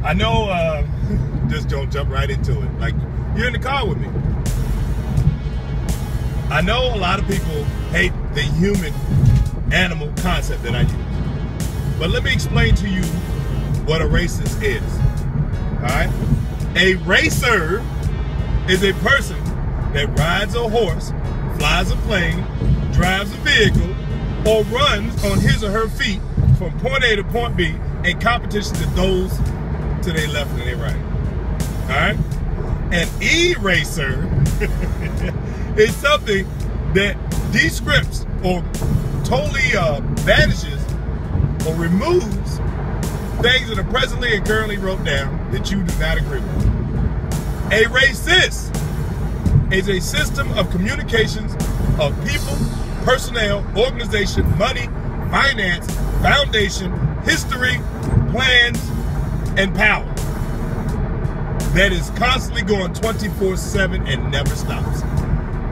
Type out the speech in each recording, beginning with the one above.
I know, just don't jump right into it. Like, you're in the car with me. I know a lot of people hate the human-animal concept that I use. But let me explain to you what a racist is. All right? A racer is a person that rides a horse, flies a plane, drives a vehicle, or runs on his or her feet from point A to point B in competition to those to their left and their right. All right? An e-racer is something that descripts or totally vanishes or removes things that are presently and currently wrote down that you do not agree with. A racist is a system of communications of people, personnel, organization, money, finance, foundation, history, plans, and power that is constantly going 24/7 and never stops.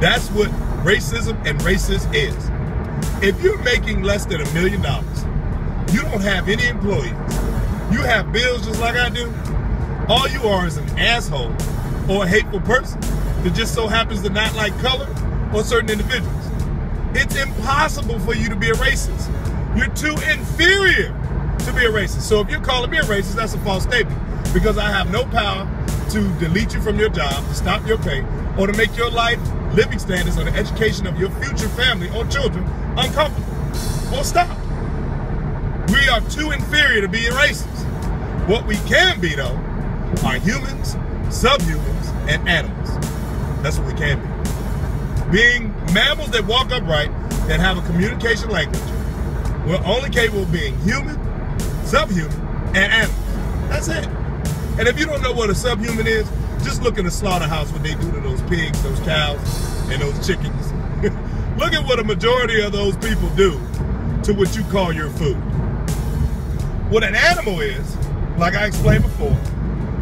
That's what racism and racist is. If you're making less than $1 million, you don't have any employees, you have bills just like I do, all you are is an asshole or a hateful person that just so happens to not like color or certain individuals. It's impossible for you to be a racist. You're too inferior to be a racist. So if you're calling me a racist, that's a false statement, because I have no power to delete you from your job, to stop your pay, or to make your life, living standards, or the education of your future family or children uncomfortable. Or stop. We are too inferior to be a racist. What we can be, though, are humans, subhumans, and animals. That's what we can be. Being mammals that walk upright, that have a communication language, we're only capable of being human, subhuman, and animals. That's it. And if you don't know what a subhuman is, just look in the slaughterhouse, what they do to those pigs, those cows, and those chickens. Look at what a majority of those people do to what you call your food. What an animal is, like I explained before,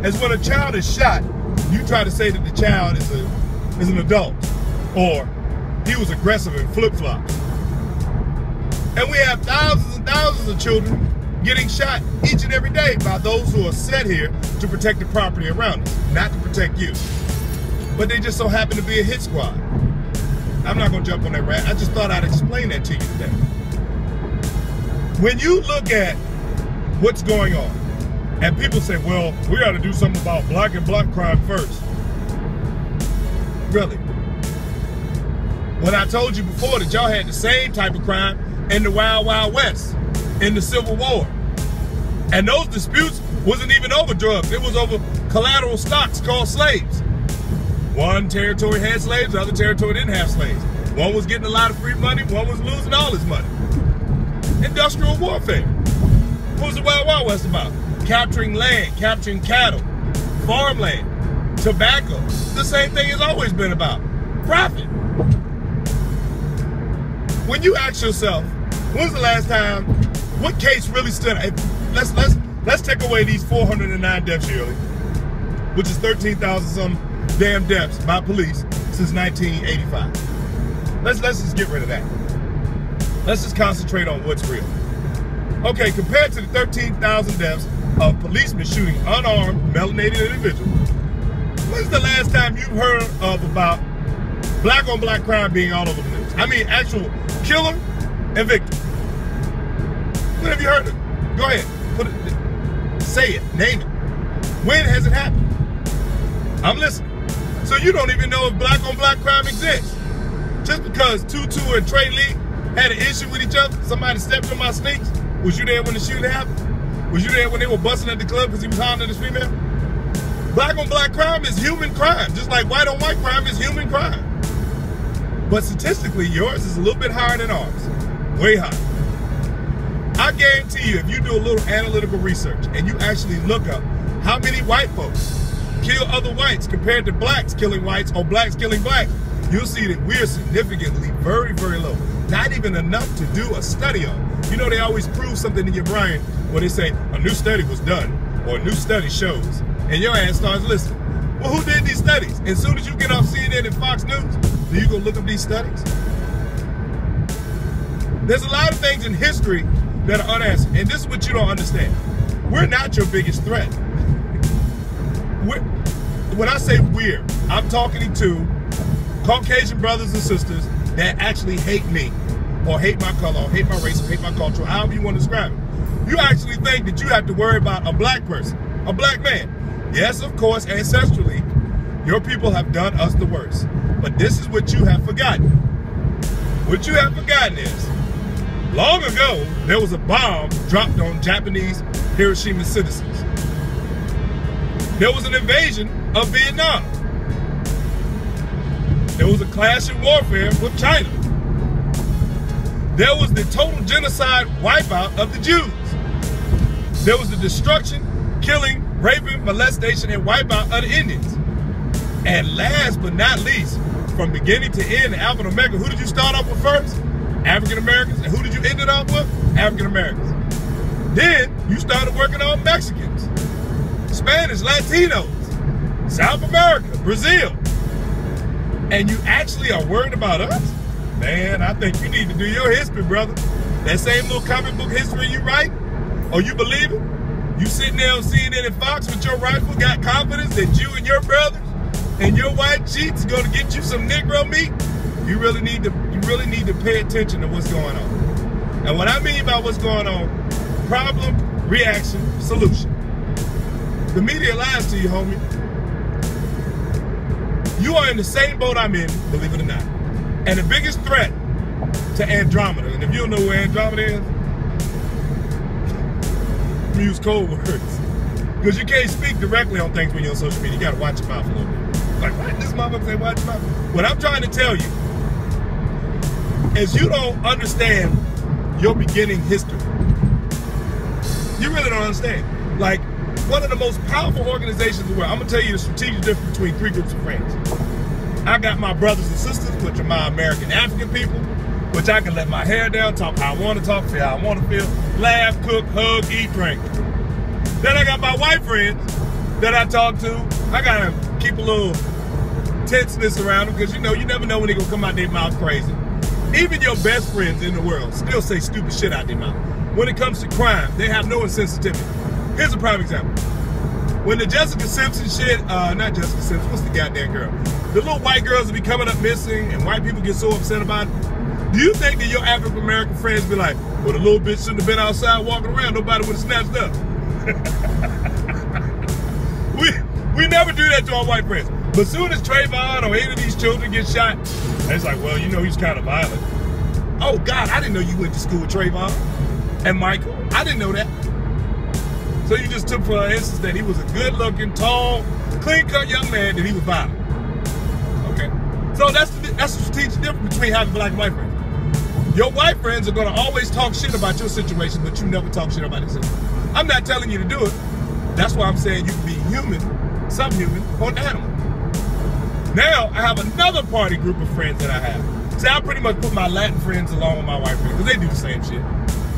is when a child is shot, you try to say that the child is an adult, or he was aggressive and flip-flops. And we have thousands and thousands of children getting shot each and every day by those who are set here to protect the property around us, not to protect you. But they just so happen to be a hit squad. I'm not gonna jump on that rant. I just thought I'd explain that to you today. When you look at what's going on, and people say, well, we ought to do something about black and black crime first. Really? When I told you before that y'all had the same type of crime in the Wild Wild West, in the Civil War. And those disputes wasn't even over drugs. It was over collateral stocks called slaves. One territory had slaves, the other territory didn't have slaves. One was getting a lot of free money, one was losing all his money. Industrial warfare. What was the Wild Wild West about? Capturing land, capturing cattle, farmland, tobacco. The same thing it's always been about. Profit. When you ask yourself, when's the last time, what case really stood out? Let's take away these 409 deaths yearly, which is 13,000 some damn deaths by police since 1985. Let's just get rid of that. Let's just concentrate on what's real. Okay, compared to the 13,000 deaths of policemen shooting unarmed, melanated individuals, when's the last time you've heard of about black on black crime being all over the news? I mean, actual killer and victim. When have you heard it? Go ahead, put it, say it, name it. When has it happened? I'm listening. So you don't even know if black on black crime exists. Just because Tutu and Trey Lee had an issue with each other, somebody stepped on my sneaks, was you there when the shooting happened? Was you there when they were busting at the club because he was hollering at his female? Black on black crime is human crime, just like white on white crime is human crime. But statistically, yours is a little bit higher than ours, way higher. I guarantee you, if you do a little analytical research and you actually look up how many white folks kill other whites compared to blacks killing whites or blacks killing blacks, you'll see that we're significantly very, very low. Not even enough to do a study on. You know, they always prove something in your brain when they say a new study was done or a new study shows, and your ass starts listening. Well, who did these studies? And as soon as you get off CNN and Fox News, do you go look up these studies? There's a lot of things in history that are unanswered, and this is what you don't understand. We're not your biggest threat. when I say we're, I'm talking to Caucasian brothers and sisters that actually hate me, or hate my color, or hate my race, or hate my culture, however you want to describe it. You actually think that you have to worry about a black person, a black man. Yes, of course, ancestrally, your people have done us the worst. But this is what you have forgotten. What you have forgotten is, long ago, there was a bomb dropped on Japanese Hiroshima citizens. There was an invasion of Vietnam. There was a clash in warfare with China. There was the total genocide wipeout of the Jews. There was the destruction, killing, raping, molestation, and wipeout of the Indians. And last but not least, from beginning to end, African American, who did you start off with first? African Americans. And who did you end it off with? African Americans. Then you started working on Mexicans, Spanish, Latinos, South America, Brazil. And you actually are worried about us? Man, I think you need to do your history, brother. That same little comic book history you write, or you believe it, you sitting there on CNN and Fox with your rifle, got confidence that you and your brothers and your white cheeks are gonna get you some Negro meat. You really need to pay attention to what's going on. And what I mean by what's going on, problem, reaction, solution. The media lies to you, homie. You are in the same boat I'm in, believe it or not. And the biggest threat to Andromeda, and if you don't know where Andromeda is, use code words. Because you can't speak directly on things when you're on social media. You gotta watch your mouth a little bit. Like, why did this motherfucker say watch your mouth? What I'm trying to tell you is you don't understand your beginning history. You really don't understand. Like, one of the most powerful organizations in the world, I'm gonna tell you the strategic difference between three groups of friends. I got my brothers and sisters, which are my American African people, which I can let my hair down, talk how I want to talk, feel how I want to feel, laugh, cook, hug, eat, drink. Then I got my white friends that I talk to. I gotta keep a little tenseness around them because you never know when they're gonna come out their mouth crazy. Even your best friends in the world still say stupid shit out their mouth. When it comes to crime, they have no insensitivity. Here's a prime example. When the Jessica Simpson shit, not Jessica Simpson, what's the goddamn girl? The little white girls will be coming up missing and white people get so upset about it. Do you think that your African American friends be like, well, the little bitch shouldn't have been outside walking around, nobody would have snatched up? we never do that to our white friends. But soon as Trayvon or any of these children get shot, it's like, well, he's kind of violent. Oh God, I didn't know you went to school with Trayvon and Michael. I didn't know that. So you just took for instance that he was a good-looking, tall, clean-cut young man, that he was violent. Okay? So that's the strategic difference between having black and white friends. Your white friends are going to always talk shit about your situation, but you never talk shit about their situation. I'm not telling you to do it. That's why I'm saying you can be human, subhuman, or an animal. Now, I have another party group of friends that I have. See, I pretty much put my Latin friends along with my white friends, because they do the same shit.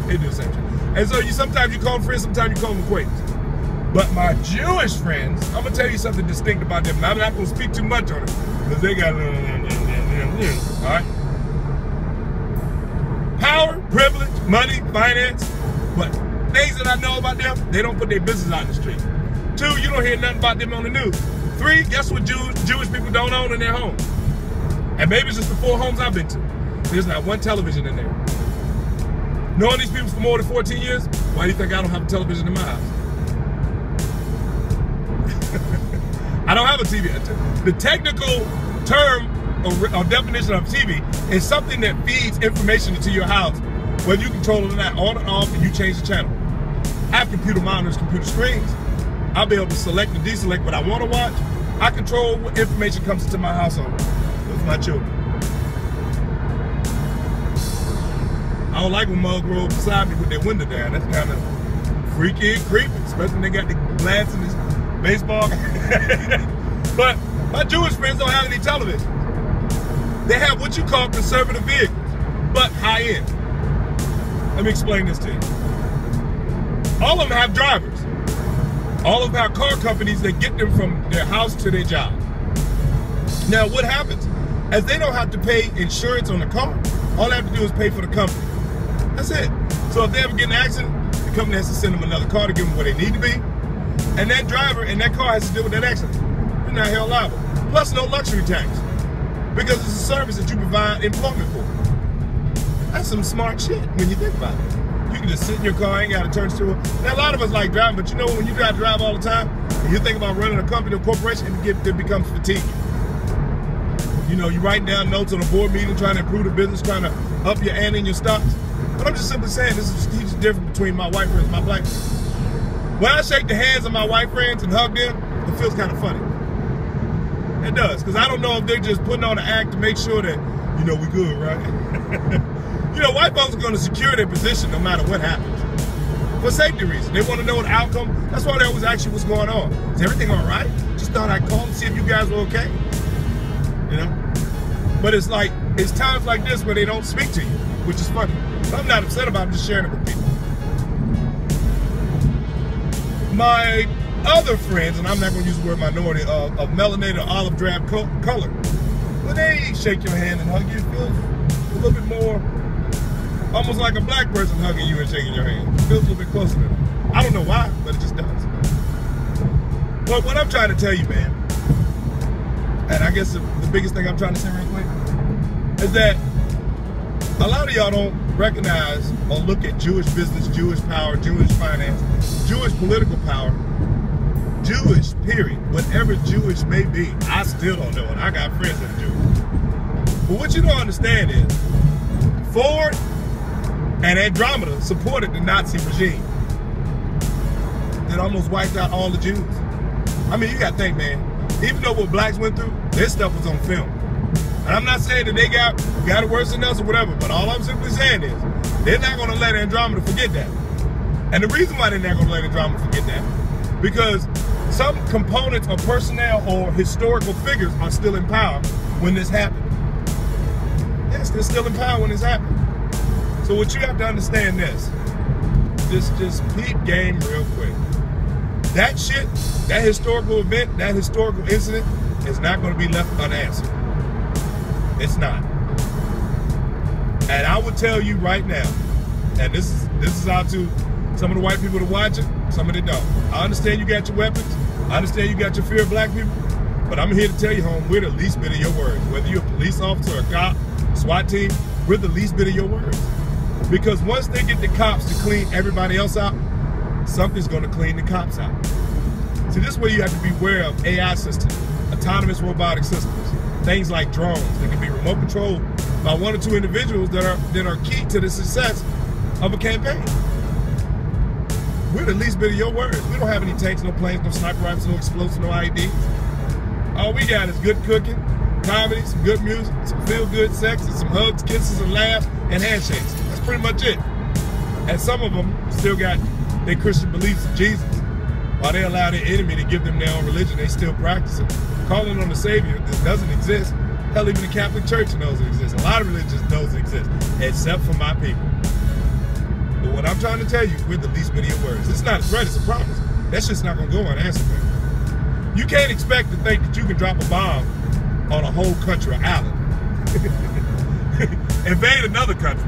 They do the same shit. And so sometimes you call them friends, sometimes you call them acquaintances. But my Jewish friends, I'm going to tell you something distinct about them. I'm not going to speak too much on it, because they got, all right? Power, privilege, money, finance, but things that I know about them, they don't put their business out in the street. 2, you don't hear nothing about them on the news. 3, guess what Jewish people don't own in their home? And maybe it's just the 4 homes I've been to. There's not one television in there. Knowing these people for more than 14 years, why do you think I don't have a television in my house? I don't have a TV. The technical term or definition of TV is something that feeds information into your house, whether you control it or not, on and off, and you change the channel. I have computer monitors, computer screens. I'll be able to select and deselect what I want to watch. I control what information comes into my household with my children. I don't like when mugs roll beside me with their window down. That's kind of freaky and creepy, especially when they got the glass in this baseball. But my Jewish friends don't have any television. They have what you call conservative vehicles, but high-end. Let me explain this to you. All of them have drivers. All of them have car companies that get them from their house to their job. Now, what happens? As they don't have to pay insurance on the car, all they have to do is pay for the company. That's it. So if they ever get in an accident, the company has to send them another car to give them where they need to be. and that driver and that car has to deal with that accident, you're not held liable. Plus no luxury tax, because it's a service that you provide employment for. That's some smart shit when you think about it. You can just sit in your car, ain't got to turn to it. Now, a lot of us like driving, but you know when you got to drive all the time, and you think about running a company or corporation, it becomes fatiguing. You know, you write down notes on a board meeting, trying to improve the business, trying to up your ante and your stocks. But I'm just simply saying, this is a strategic difference between my white friends and my black friends. When I shake the hands of my white friends and hug them, it feels kind of funny. It does, because I don't know if they're just putting on an act to make sure that, you know, we good, right? You know, white folks are going to secure their position no matter what happens. For safety reasons. They want to know the outcome. That's why they always ask you what's going on. Is everything all right? Just thought I'd call and see if you guys were okay. You know? But it's like, it's times like this where they don't speak to you, which is funny. So I'm not upset about it, I'm just sharing it with people. My other friends, and I'm not going to use the word minority, of melanated or olive drab color, when they shake your hand and hug you, it feels a little bit more, almost like a black person hugging you and shaking your hand. It feels a little bit closer to them. I don't know why, but it just does. But what I'm trying to tell you, man, and I guess the biggest thing I'm trying to say real quick, is that a lot of y'all don't recognize or look at Jewish business, Jewish power, Jewish finance, Jewish political power, Jewish, period. Whatever Jewish may be, I still don't know, and I got friends that are Jewish. But what you don't understand is, Ford and Andromeda supported the Nazi regime that almost wiped out all the Jews. I mean, you got to think, man, even though what blacks went through, their stuff was on film. And I'm not saying that they got it worse than us or whatever, but all I'm simply saying is, they're not going to let Andromeda forget that. And the reason why they're not going to let Andromeda forget that, because some components of personnel or historical figures are still in power when this happened. Yes, they're still in power when this happened. So what you have to understand this, just peep game real quick. That shit, that historical event, that historical incident is not going to be left unanswered. It's not. And I would tell you right now, and this is out to some of the white people that watch it, some of them don't. I understand you got your weapons. I understand you got your fear of black people. But I'm here to tell you, home, we're the least bit of your words. Whether you're a police officer, a cop, SWAT team, we're the least bit of your words. Because once they get the cops to clean everybody else out, something's going to clean the cops out. See, this is where you have to be aware of AI systems, autonomous robotic systems, things like drones that can be remote controlled by one or two individuals that are key to the success of a campaign. We're the least bit of your words. We don't have any tanks, no planes, no sniper rifles, no explosives, no IEDs. All we got is good cooking, comedy, some good music, some feel-good sex, and some hugs, kisses, and laughs, and handshakes. That's pretty much it. And some of them still got their Christian beliefs in Jesus. While they allow their enemy to give them their own religion, they still practice it. Calling on the Savior that doesn't exist. Hell, even the Catholic Church knows it exists. A lot of religions knows it exists, except for my people. But what I'm trying to tell you, we're the least bit of your words. It's not a threat, it's a promise. That's just not going to go unanswered, man. You can't expect to think that you can drop a bomb on a whole country, or island. Invade another country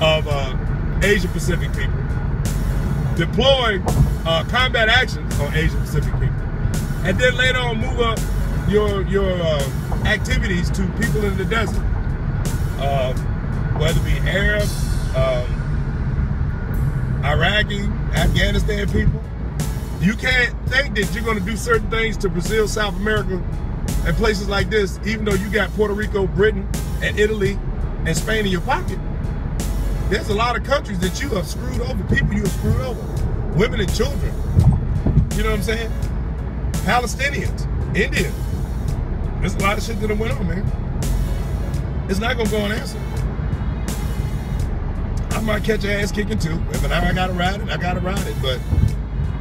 of Asia Pacific people. Deploy combat actions on Asia Pacific people. And then later on move up your activities to people in the desert. Whether it be Arab, Iraqi, Afghanistan people. You can't think that you're going to do certain things to Brazil, South America, and places like this, even though you got Puerto Rico, Britain, and Italy, and Spain in your pocket. There's a lot of countries that you have screwed over, people you have screwed over. Women and children. You know what I'm saying? Palestinians, Indians. There's a lot of shit that went on, man. It's not going to go unanswered. I might catch your ass kicking too. If I got to ride it, I got to ride it. But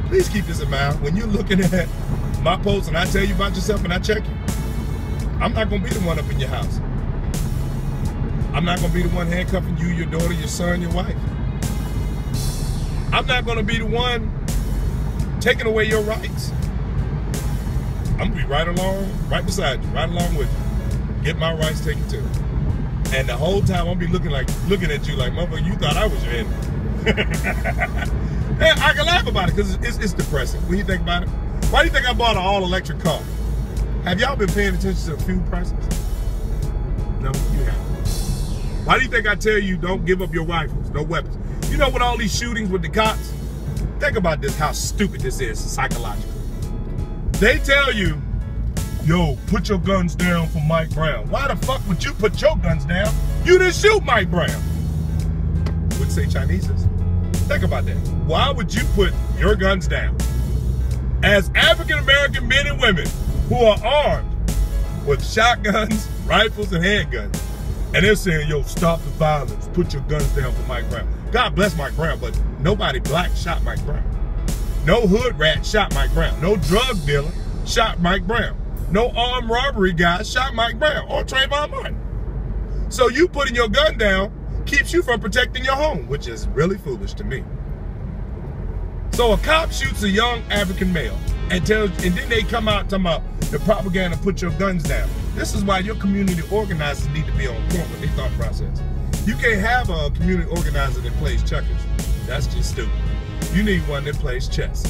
please keep this in mind. When you're looking at my posts and I tell you about yourself and I check you, I'm not going to be the one up in your house. I'm not going to be the one handcuffing you, your daughter, your son, your wife. I'm not going to be the one taking away your rights. I'm going to be right along, right beside you, right along with you. Get my rights taken too. And the whole time I'm going to be looking at you like, motherfucker, you thought I was your enemy. And I can laugh about it because it's depressing when you think about it. Why do you think I bought an all-electric car? Have y'all been paying attention to the fuel prices? No, you haven't. Why do you think I tell you don't give up your rifles, no weapons? You know, with all these shootings with the cops, think about this, how stupid this is psychologically. They tell you, yo, put your guns down for Mike Brown. Why the fuck would you put your guns down? You didn't shoot Mike Brown. Would say Chineses. Think about that. Why would you put your guns down? As African-American men and women who are armed with shotguns, rifles, and handguns, and they're saying, yo, stop the violence, put your guns down for Mike Brown. God bless Mike Brown, but nobody black shot Mike Brown. No hood rat shot Mike Brown. No drug dealer shot Mike Brown. No armed robbery guy shot Mike Brown or Trayvon Martin. So you putting your gun down keeps you from protecting your home, which is really foolish to me. So a cop shoots a young African male and then they come out talking about the propaganda, put your guns down. This is why your community organizers need to be on point with their thought process. You can't have a community organizer that plays checkers. That's just stupid. You need one that plays chess.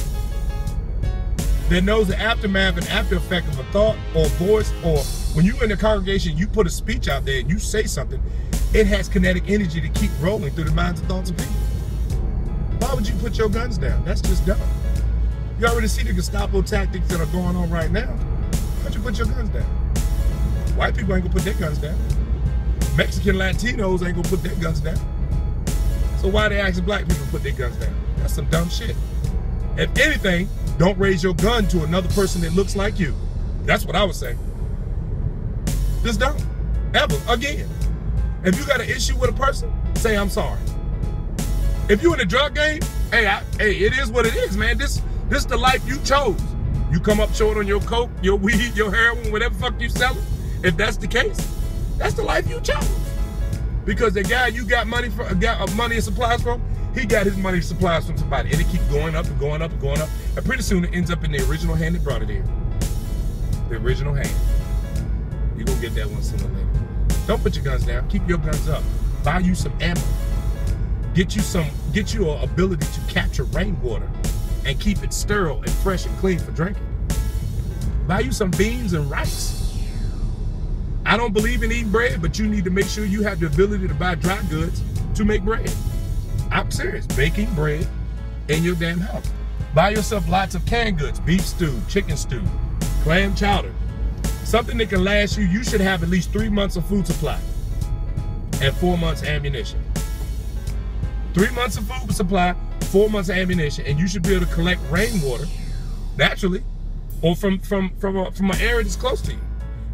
That knows the aftermath and after effect of a thought or voice, or when you're in the congregation, you put a speech out there and you say something, it has kinetic energy to keep rolling through the minds and thoughts of people. Why would you put your guns down? That's just dumb. You already see the Gestapo tactics that are going on right now. Why'd you put your guns down? White people ain't gonna put their guns down. Mexican Latinos ain't gonna put their guns down. So why they asking black people to put their guns down? That's some dumb shit. If anything, don't raise your gun to another person that looks like you. That's what I would say. Just don't. Ever. Again. If you got an issue with a person, say I'm sorry. If you in a drug game, hey, it is what it is, man. This the life you chose. You come up short on your coke, your weed, your heroin, whatever fuck you selling. If that's the case, that's the life you chose. Because the guy you got money and supplies from, he got his money and supplies from somebody, and it keeps going up and going up and going up, and pretty soon it ends up in the original hand that brought it in. The original hand. You're gonna get that one sooner or later. Don't put your guns down. Keep your guns up. Buy you some ammo. Get you an ability to capture rainwater and keep it sterile and fresh and clean for drinking. Buy you some beans and rice. I don't believe in eating bread, but you need to make sure you have the ability to buy dry goods to make bread. I'm serious. Baking bread in your damn house. Buy yourself lots of canned goods, beef stew, chicken stew, clam chowder. Something that can last you. You should have at least 3 months of food supply and 4 months ammunition. 3 months of food supply, 4 months of ammunition, and you should be able to collect rainwater naturally or from an area that's close to you.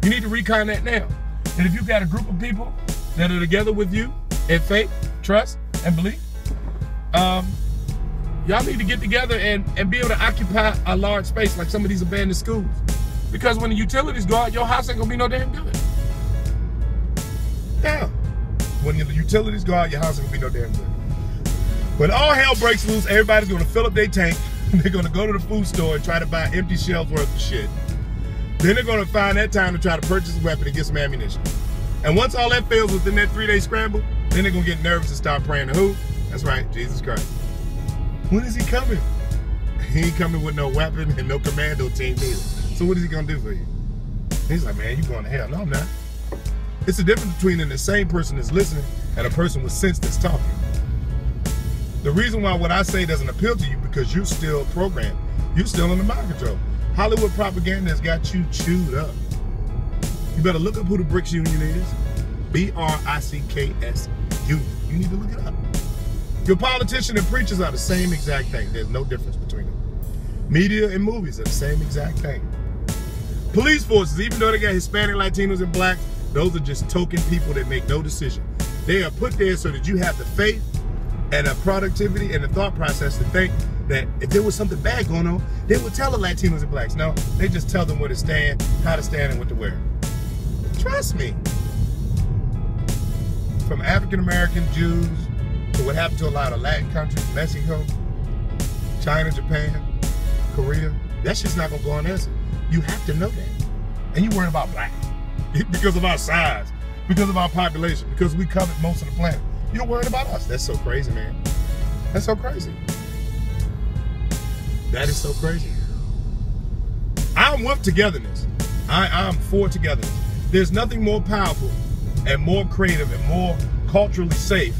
You need to recon that now. And if you've got a group of people that are together with you in faith, trust, and belief, y'all need to get together and be able to occupy a large space like some of these abandoned schools. Because when the utilities go out, your house ain't gonna be no damn good. Yeah. When the utilities go out, your house ain't gonna be no damn good. When all hell breaks loose, everybody's gonna fill up their tank. They're gonna go to the food store and try to buy empty shelves worth of shit. Then they're gonna find that time to try to purchase a weapon and get some ammunition. And once all that fails within that 3-day scramble, then they're gonna get nervous and start praying to who? That's right, Jesus Christ. When is he coming? He ain't coming with no weapon and no commando team either. So what is he gonna do for you? He's like, man, you going to hell. No, I'm not. It's the difference between an insane person that's listening and a person with sense that's talking. The reason why what I say doesn't appeal to you because you're still programmed. You're still under mind control. Hollywood propaganda has got you chewed up. You better look up who the BRICS Union is. BRICS Union. You need to look it up. Your politician and preachers are the same exact thing. There's no difference between them. Media and movies are the same exact thing. Police forces, even though they got Hispanic, Latinos, and blacks, those are just token people that make no decision. They are put there so that you have the faith and the productivity and the thought process to think that if there was something bad going on, they would tell the Latinos and blacks. No, they just tell them where to stand, how to stand, and what to wear. Trust me. From African-American Jews to what happened to a lot of Latin countries, Mexico, China, Japan, Korea, that shit's not gonna go unanswered. You have to know that. And you worry about black because of our size, because of our population, because we covered most of the planet. You're worried about us. That's so crazy, man. That's so crazy. That is so crazy. I'm with togetherness. I'm for togetherness. There's nothing more powerful and more creative and more culturally safe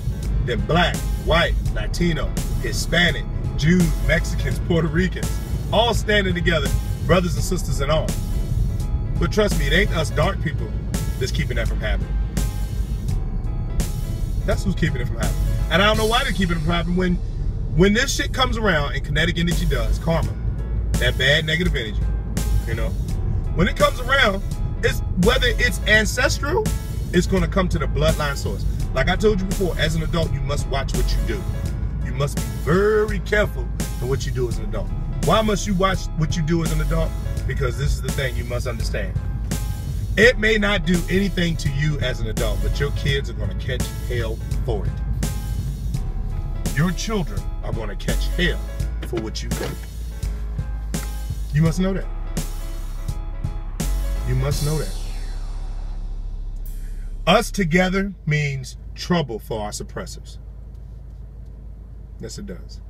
than black, white, Latino, Hispanic, Jews, Mexicans, Puerto Ricans, all standing together, brothers and sisters in arms. But trust me, it ain't us dark people that's keeping that from happening. That's who's keeping it from happening. And I don't know why they're keeping it from happening. When this shit comes around, and kinetic energy does, karma, that bad negative energy, you know, when it comes around, it's whether it's ancestral, it's going to come to the bloodline source. Like I told you before, as an adult, you must watch what you do. You must be very careful in what you do as an adult. Why must you watch what you do as an adult? Because this is the thing you must understand. It may not do anything to you as an adult, but your kids are going to catch hell for it. Your children are going to catch hell for what you do. You must know that. You must know that. Us together means trouble for our suppressors. Yes, it does.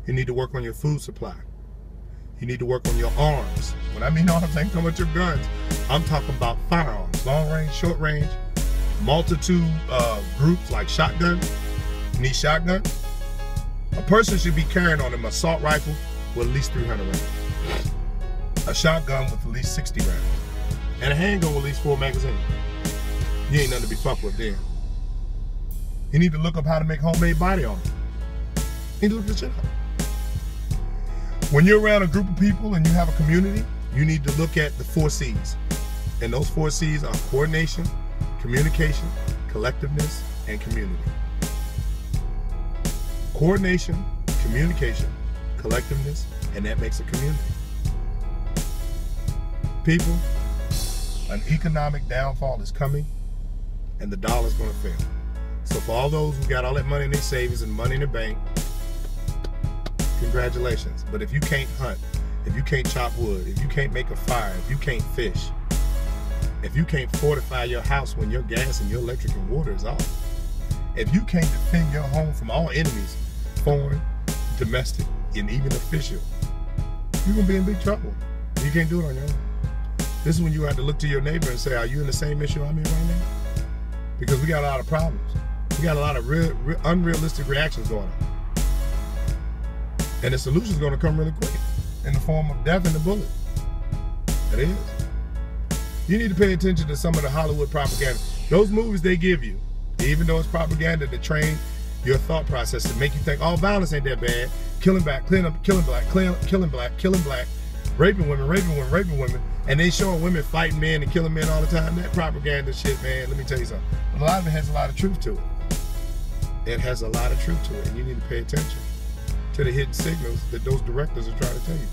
You need to work on your food supply. You need to work on your arms. When I mean arms, I ain't talking about your guns. I'm talking about firearms, long range, short range, multitude groups like shotgun. You need shotgun. A person should be carrying on an assault rifle with at least 300 rounds. A shotgun with at least 60 rounds. And a handgun with at least 4 magazines. You ain't nothing to be fucked with then. You need to look up how to make homemade body armor. You need to look this shit up. When you're around a group of people and you have a community, you need to look at the 4 C's. And those 4 C's are coordination, communication, collectiveness, and community. Coordination, communication, collectiveness, and that makes a community. People, an economic downfall is coming, and the dollar's going to fail. So for all those who got all that money in their savings and money in their bank, congratulations. But if you can't hunt, if you can't chop wood, if you can't make a fire, if you can't fish, if you can't fortify your house when your gas and your electric and water is off, if you can't defend your home from all enemies, foreign, domestic, and even official, you're going to be in big trouble. You can't do it on your own. This is when you have to look to your neighbor and say, are you in the same issue I'm in right now? Because we got a lot of problems. We got a lot of unrealistic reactions going on. And the solution is going to come really quick in the form of death and the bullet. It is. You need to pay attention to some of the Hollywood propaganda. Those movies they give you, even though it's propaganda to train your thought process to make you think, oh, violence ain't that bad. Killing black, killing black, raping women, and they showing women fighting men and killing men all the time. That propaganda shit, man, let me tell you something. A lot of it has a lot of truth to it. It has a lot of truth to it, and you need to pay attention to the hidden signals that those directors are trying to tell you.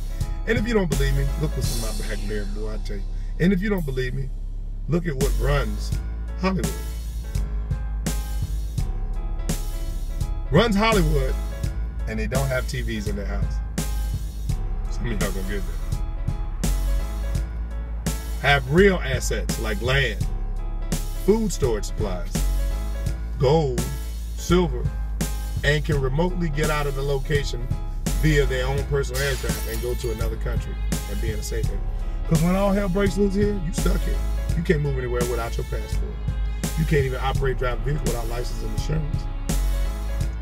And if you don't believe me, look what's in my black mirror, boy, I tell you. And if you don't believe me, look at what runs Hollywood. Runs Hollywood, and they don't have TVs in their house. Some of y'all gonna get that. Have real assets like land, food storage supplies, gold, silver, and can remotely get out of the location via their own personal aircraft and go to another country and be in a safe area. Because when all hell breaks loose here, you stuck here. You can't move anywhere without your passport. You can't even operate, drive a vehicle without license and insurance.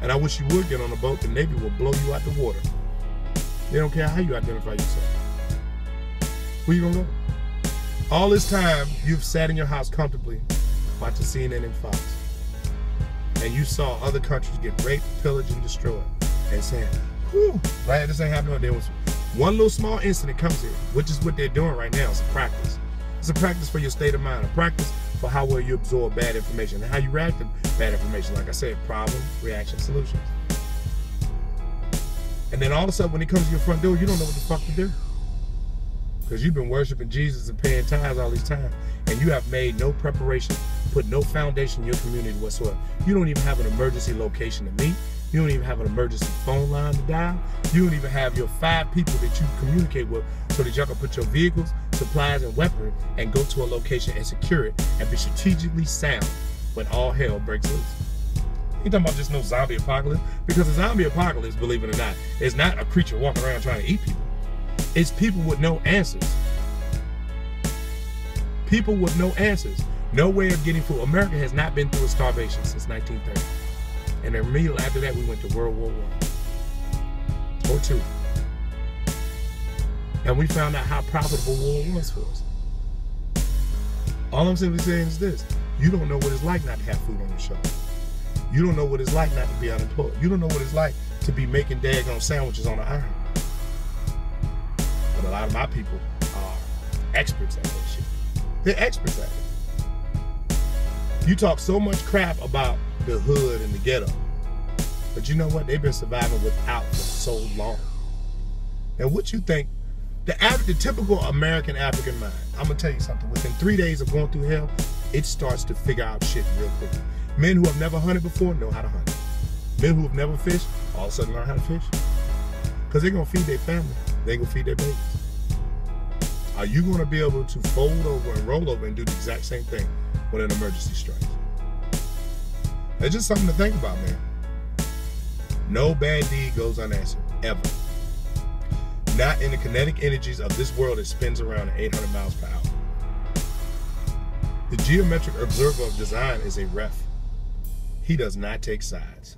And I wish you would get on a boat. The Navy will blow you out the water. They don't care how you identify yourself. Where you gonna go? All this time, you've sat in your house comfortably watching CNN and Fox. And you saw other countries get raped, pillaged, and destroyed. And saying, whew, glad this ain't happening. There was one little small incident comes here, which is what they're doing right now. It's a practice. It's a practice for your state of mind, a practice for how well you absorb bad information and how you react to bad information. Like I said, problem, reaction, solutions. And then all of a sudden, when it comes to your front door, you don't know what the fuck to do. Because you've been worshiping Jesus and paying tithes all these times, and you have made no preparation, put no foundation in your community whatsoever. You don't even have an emergency location to meet. You don't even have an emergency phone line to dial. You don't even have your 5 people that you communicate with so that y'all can put your vehicles, supplies, and weaponry and go to a location and secure it and be strategically sound when all hell breaks loose. Ain't talking about just no zombie apocalypse. Because a zombie apocalypse, believe it or not, is not a creature walking around trying to eat people. It's people with no answers. People with no answers. No way of getting food. America has not been through a starvation since 1930. And immediately after that, we went to World War I. Or II. And we found out how profitable war was for us. All I'm simply saying is this. You don't know what it's like not to have food on your shelf. You don't know what it's like not to be unemployed. You don't know what it's like to be making daggone sandwiches on the iron. But a lot of my people are experts at that shit. They're experts at it. You talk so much crap about the hood and the ghetto. But you know what? They've been surviving without for so long. And what you think, the typical American African mind, I'm going to tell you something. Within 3 days of going through hell, it starts to figure out shit real quickly. Men who have never hunted before know how to hunt. Men who have never fished, all of a sudden learn how to fish. Because they're going to feed their family. They're going to feed their babies. Are you going to be able to fold over and roll over and do the exact same thing when an emergency strikes? It's just something to think about, man. No bad deed goes unanswered, ever. Not in the kinetic energies of this world that spins around at 800 miles per hour. The geometric observer of design is a ref. He does not take sides.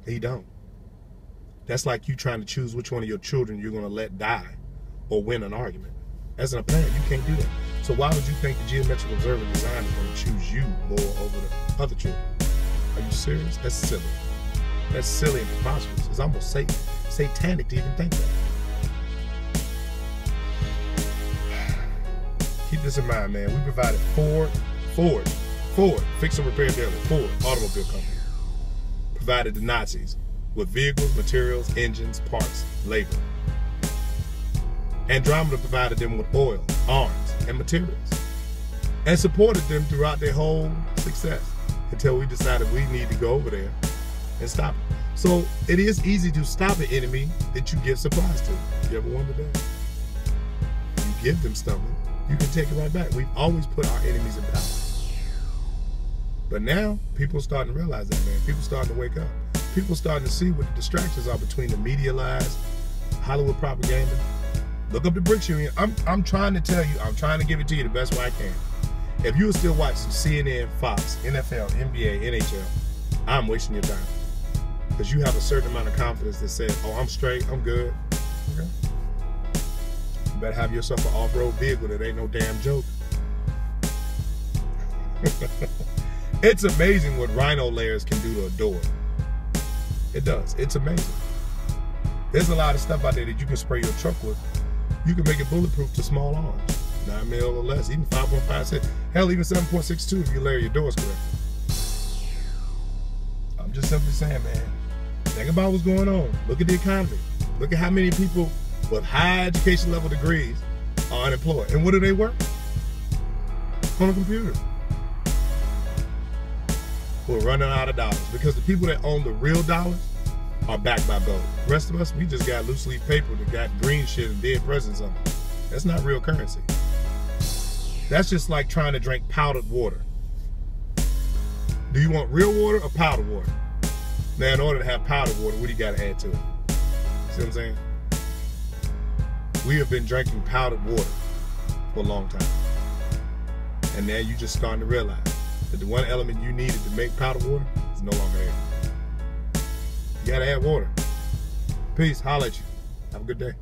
He don't. That's like you trying to choose which one of your children you're going to let die or win an argument. As an parent, you can't do that. So why would you think the geometric observer of design is going to choose you more over the other children? Are you serious? That's silly. That's silly and preposterous. It's almost satanic to even think that. Keep this in mind, man. We provided Ford, fix and repair dealer, Ford, automobile company. Provided the Nazis with vehicles, materials, engines, parts, labor. Andromeda provided them with oil, arms, and materials. And supported them throughout their whole success until we decided we need to go over there and stop it. So it is easy to stop an enemy that you give supplies to. You ever wonder that? You give them something, you can take it right back. We've always put our enemies in power. But now, people are starting to realize that, man. People are starting to wake up. People are starting to see what the distractions are between the media lies, Hollywood propaganda. Look up the BRIC Union. I'm trying to tell you, I'm trying to give it to you the best way I can. If you are still watching CNN, Fox, NFL, NBA, NHL, I'm wasting your time. Because you have a certain amount of confidence that says, oh, I'm straight, I'm good. Okay. You better have yourself an off-road vehicle that ain't no damn joke. It's amazing what rhino layers can do to a door. It does. It's amazing. There's a lot of stuff out there that you can spray your truck with. You can make it bulletproof to small arms. 9 mil or less, even 5.56. Hell, even 7.62 if you layer your doors correctly. I'm just simply saying, man, think about what's going on. Look at the economy. Look at how many people with high education level degrees are unemployed. And what do they work? On a computer. We're running out of dollars because the people that own the real dollars are backed by gold. The rest of us, we just got loose leaf paper that got green shit and dead presidents on it. That's not real currency. That's just like trying to drink powdered water. Do you want real water or powdered water? Now, in order to have powdered water, what do you got to add to it? See what I'm saying? We have been drinking powdered water for a long time. And now you're just starting to realize that the one element you needed to make powdered water is no longer there. You got to add water. Peace. Holla at you. Have a good day.